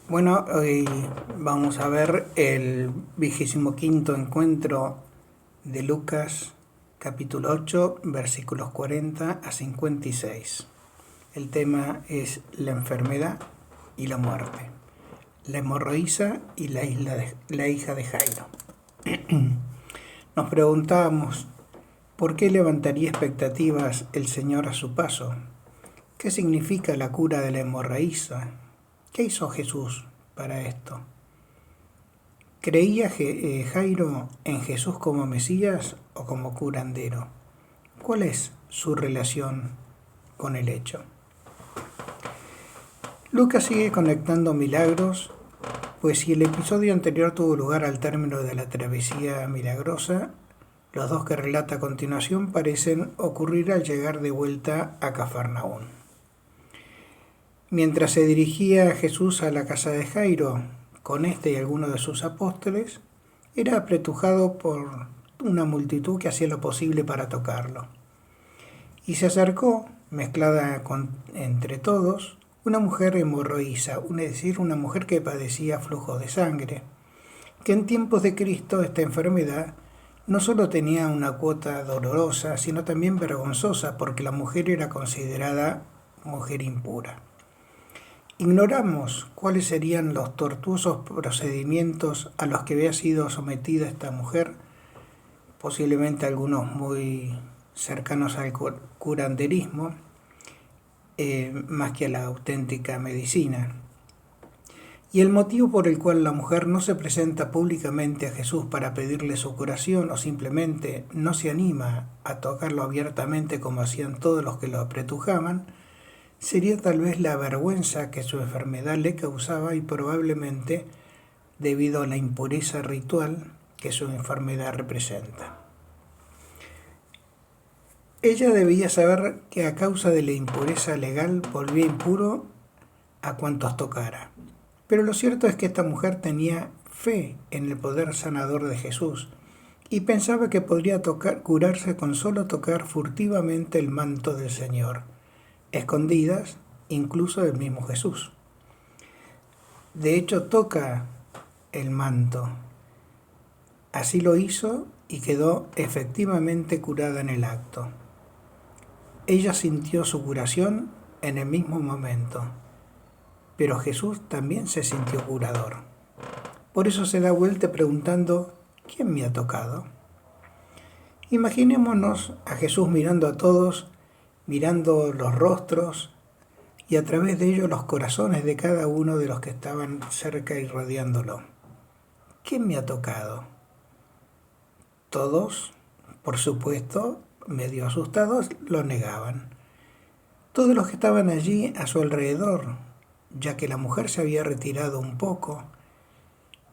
Bueno, hoy vamos a ver el 25º encuentro de Lucas, capítulo 8, versículos 40 a 56. El tema es la enfermedad y la muerte, la hemorroísa y la hija de Jairo. Nos preguntábamos, ¿por qué levantaría expectativas el Señor a su paso? ¿Qué significa la cura de la hemorroísa? ¿Qué hizo Jesús para esto? ¿Creía Jairo en Jesús como Mesías o como curandero? ¿Cuál es su relación con el hecho? Lucas sigue conectando milagros, pues si el episodio anterior tuvo lugar al término de la travesía milagrosa, los dos que relata a continuación parecen ocurrir al llegar de vuelta a Cafarnaún. Mientras se dirigía Jesús a la casa de Jairo, con este y algunos de sus apóstoles, era apretujado por una multitud que hacía lo posible para tocarlo. Y se acercó, mezclada entre todos, una mujer hemorroísa, es decir, una mujer que padecía flujos de sangre, que en tiempos de Cristo esta enfermedad no solo tenía una cuota dolorosa, sino también vergonzosa, porque la mujer era considerada mujer impura. Ignoramos cuáles serían los tortuosos procedimientos a los que había sido sometida esta mujer, posiblemente algunos muy cercanos al curanderismo, más que a la auténtica medicina. Y el motivo por el cual la mujer no se presenta públicamente a Jesús para pedirle su curación o simplemente no se anima a tocarlo abiertamente como hacían todos los que lo apretujaban, sería tal vez la vergüenza que su enfermedad le causaba y probablemente debido a la impureza ritual que su enfermedad representa. Ella debía saber que a causa de la impureza legal volvía impuro a cuantos tocara. Pero lo cierto es que esta mujer tenía fe en el poder sanador de Jesús y pensaba que podría curarse con solo tocar furtivamente el manto del Señor, escondidas incluso del mismo Jesús. De hecho, toca el manto. Así lo hizo y quedó efectivamente curada en el acto. Ella sintió su curación en el mismo momento, pero Jesús también se sintió curador. Por eso se da vuelta preguntando, ¿quién me ha tocado? Imaginémonos a Jesús mirando a todos, mirando los rostros y a través de ellos los corazones de cada uno de los que estaban cerca y rodeándolo. ¿Quién me ha tocado? Todos, por supuesto, medio asustados, lo negaban. Todos los que estaban allí a su alrededor, ya que la mujer se había retirado un poco,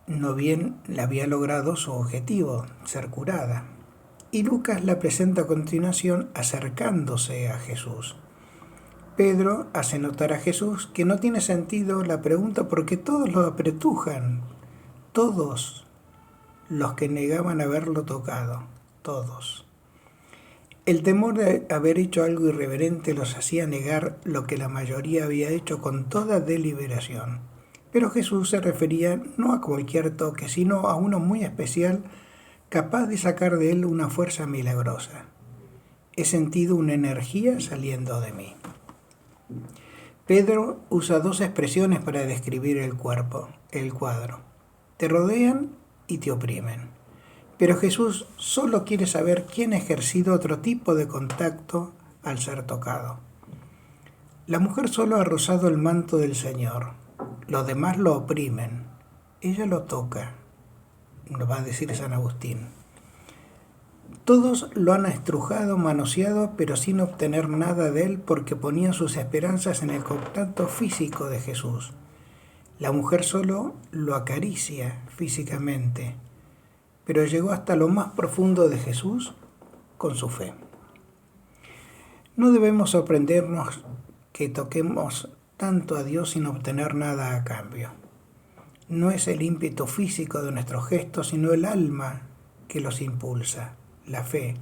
no bien le había logrado su objetivo, ser curada. Y Lucas la presenta a continuación acercándose a Jesús. Pedro hace notar a Jesús que no tiene sentido la pregunta porque todos lo apretujan, todos los que negaban haberlo tocado, todos. El temor de haber hecho algo irreverente los hacía negar lo que la mayoría había hecho con toda deliberación. Pero Jesús se refería no a cualquier toque, sino a uno muy especial, capaz de sacar de él una fuerza milagrosa. He sentido una energía saliendo de mí. Pedro usa dos expresiones para describir el cuadro. Te rodean y te oprimen. Pero Jesús solo quiere saber quién ha ejercido otro tipo de contacto al ser tocado. La mujer solo ha rozado el manto del Señor. Los demás lo oprimen. Ella lo toca, nos va a decir San Agustín. Todos lo han estrujado, manoseado, pero sin obtener nada de él porque ponían sus esperanzas en el contacto físico de Jesús. La mujer solo lo acaricia físicamente, pero llegó hasta lo más profundo de Jesús con su fe. No debemos sorprendernos que toquemos tanto a Dios sin obtener nada a cambio. No es el ímpetu físico de nuestros gestos, sino el alma que los impulsa, la fe,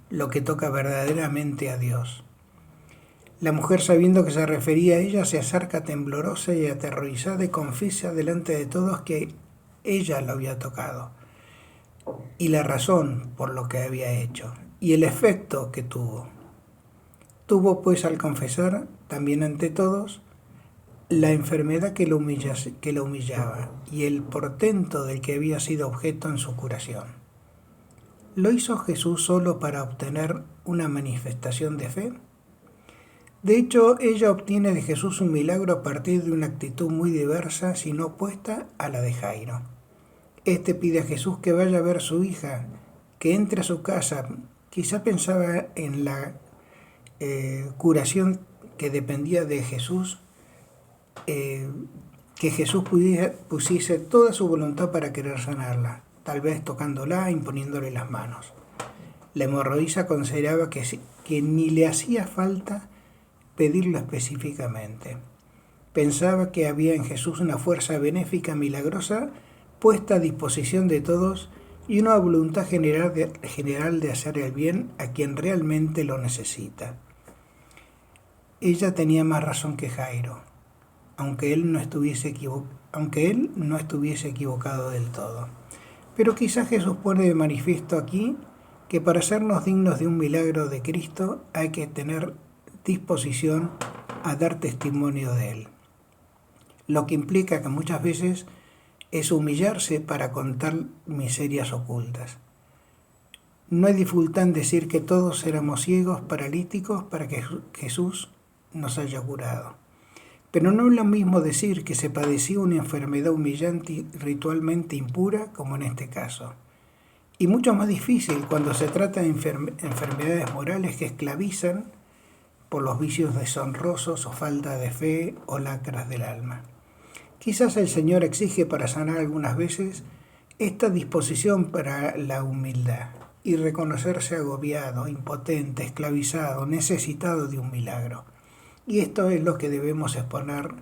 lo que toca verdaderamente a Dios. La mujer, sabiendo que se refería a ella, se acerca temblorosa y aterrorizada y confiesa delante de todos que ella lo había tocado y la razón por lo que había hecho y el efecto que tuvo. Tuvo pues al confesar, también ante todos, la enfermedad que lo humillaba y el portento del que había sido objeto en su curación. ¿Lo hizo Jesús solo para obtener una manifestación de fe? De hecho, ella obtiene de Jesús un milagro a partir de una actitud muy diversa, sino opuesta a la de Jairo. Este pide a Jesús que vaya a ver a su hija, que entre a su casa. Quizá pensaba en la curación que dependía de Jesús, que Jesús pusiese toda su voluntad para querer sanarla, tal vez tocándola, imponiéndole las manos. La hemorroísa consideraba que ni le hacía falta pedirlo específicamente. Pensaba que había en Jesús una fuerza benéfica milagrosa puesta a disposición de todos y una voluntad general de hacer el bien a quien realmente lo necesita. Ella tenía más razón que Jairo, aunque él no estuviese equivocado del todo. Pero quizás Jesús pone de manifiesto aquí que para hacernos dignos de un milagro de Cristo hay que tener disposición a dar testimonio de Él. Lo que implica que muchas veces es humillarse para contar miserias ocultas. No hay dificultad en decir que todos éramos ciegos, paralíticos, para que Jesús nos haya curado. Pero no es lo mismo decir que se padecía una enfermedad humillante y ritualmente impura, como en este caso. Y mucho más difícil cuando se trata de enfermedades morales que esclavizan por los vicios deshonrosos o falta de fe o lacras del alma. Quizás el Señor exige para sanar algunas veces esta disposición para la humildad y reconocerse agobiado, impotente, esclavizado, necesitado de un milagro. Y esto es lo que debemos exponer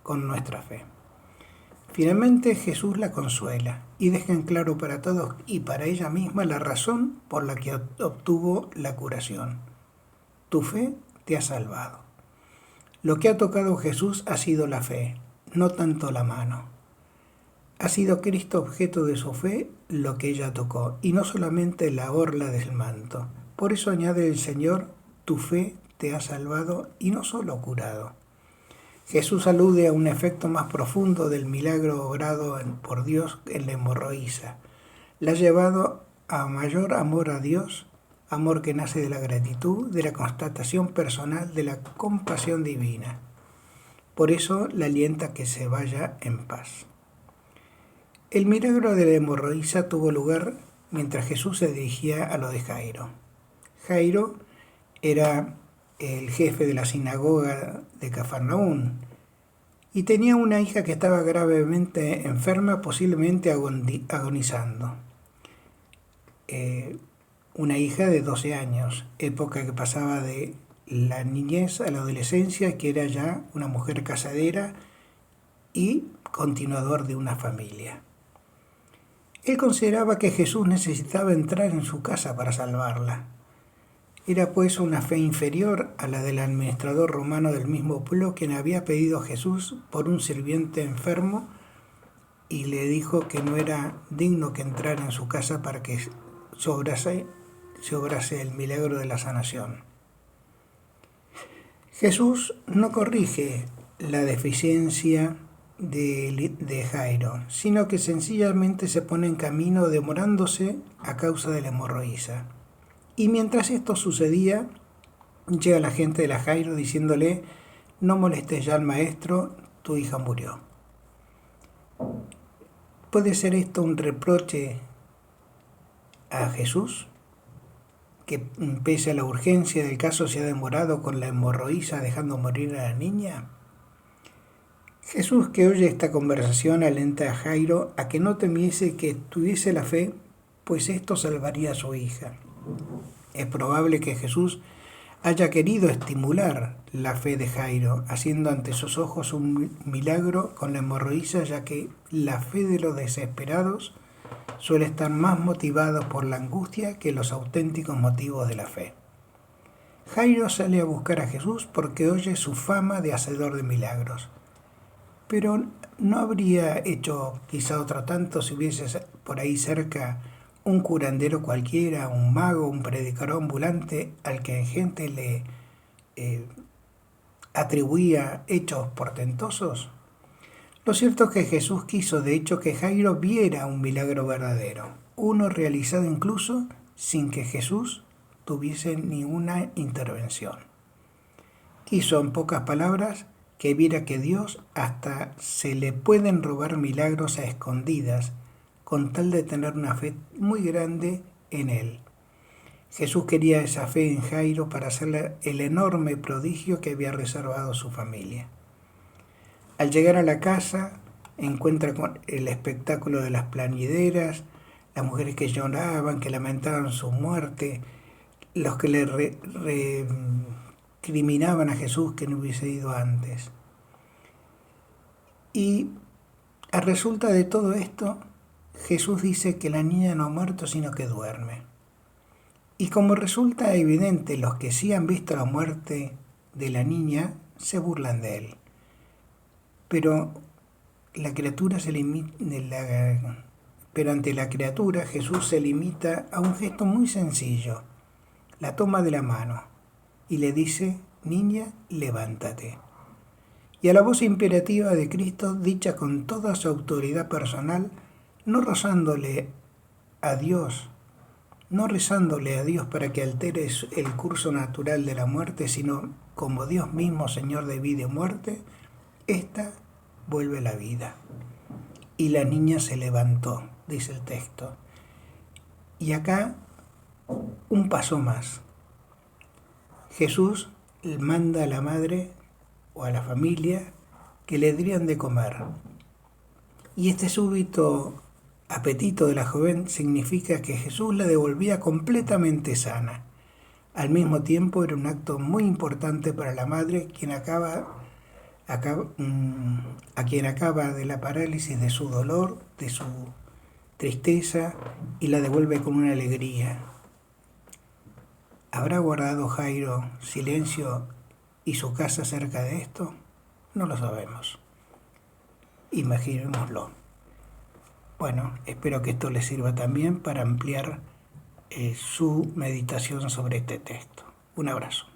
con nuestra fe. Finalmente Jesús la consuela y deja en claro para todos y para ella misma la razón por la que obtuvo la curación. Tu fe te ha salvado. Lo que ha tocado Jesús ha sido la fe, no tanto la mano. Ha sido Cristo objeto de su fe lo que ella tocó, y no solamente la orla del manto. Por eso añade el Señor, tu fe te ha salvado y no solo curado. Jesús alude a un efecto más profundo del milagro obrado por Dios en la hemorroísa. La ha llevado a mayor amor a Dios, amor que nace de la gratitud, de la constatación personal, de la compasión divina. Por eso la alienta a que se vaya en paz. El milagro de la hemorroísa tuvo lugar mientras Jesús se dirigía a lo de Jairo. Jairo era el jefe de la sinagoga de Cafarnaún y tenía una hija que estaba gravemente enferma, posiblemente agonizando. Una hija de 12 años, época que pasaba de la niñez a la adolescencia, que era ya una mujer casadera y continuador de una familia. Él consideraba que Jesús necesitaba entrar en su casa para salvarla. Era pues una fe inferior a la del administrador romano del mismo pueblo, quien había pedido a Jesús por un sirviente enfermo y le dijo que no era digno que entrara en su casa para que se obrase el milagro de la sanación. Jesús no corrige la deficiencia de Jairo, sino que sencillamente se pone en camino demorándose a causa de la hemorroísa. Y mientras esto sucedía, llega la gente de la Jairo diciéndole, no molestes ya al maestro, tu hija murió. ¿Puede ser esto un reproche a Jesús? Que pese a la urgencia del caso se ha demorado con la hemorroísa dejando morir a la niña. Jesús, que oye esta conversación, alenta a Jairo a que no temiese, que tuviese la fe, pues esto salvaría a su hija. Es probable que Jesús haya querido estimular la fe de Jairo, haciendo ante sus ojos un milagro con la hemorroísa, ya que la fe de los desesperados suele estar más motivada por la angustia que los auténticos motivos de la fe. Jairo sale a buscar a Jesús porque oye su fama de hacedor de milagros. Pero ¿no habría hecho quizá otro tanto si hubiese por ahí cerca un curandero cualquiera, un mago, un predicador ambulante al que gente le eh, atribuía hechos portentosos? Lo cierto es que Jesús quiso de hecho que Jairo viera un milagro verdadero, uno realizado incluso sin que Jesús tuviese ninguna intervención. Quiso, en pocas palabras, que viera que Dios hasta se le pueden robar milagros a escondidas con tal de tener una fe muy grande en Él. Jesús quería esa fe en Jairo para hacerle el enorme prodigio que había reservado su familia. Al llegar a la casa, encuentra con el espectáculo de las plañideras, las mujeres que lloraban, que lamentaban su muerte, los que le recriminaban a Jesús que no hubiese ido antes. Y a resulta de todo esto, Jesús dice que la niña no ha muerto, sino que duerme. Y como resulta evidente, los que sí han visto la muerte de la niña se burlan de él. Pero la criatura pero ante la criatura Jesús se limita a un gesto muy sencillo. La toma de la mano y le dice: niña, levántate. Y a la voz imperativa de Cristo, dicha con toda su autoridad personal, no rezándole a Dios para que altere el curso natural de la muerte, sino como Dios mismo, Señor de vida y muerte, ésta vuelve a la vida. Y la niña se levantó, dice el texto. Y acá, un paso más. Jesús manda a la madre o a la familia que le dieran de comer. Y este súbito apetito de la joven significa que Jesús la devolvía completamente sana. Al mismo tiempo era un acto muy importante para la madre, a quien acaba de la parálisis de su dolor, de su tristeza, y la devuelve con una alegría. ¿Habrá guardado Jairo silencio y su casa cerca de esto? No lo sabemos. Imaginémoslo. Bueno, espero que esto les sirva también para ampliar su meditación sobre este texto. Un abrazo.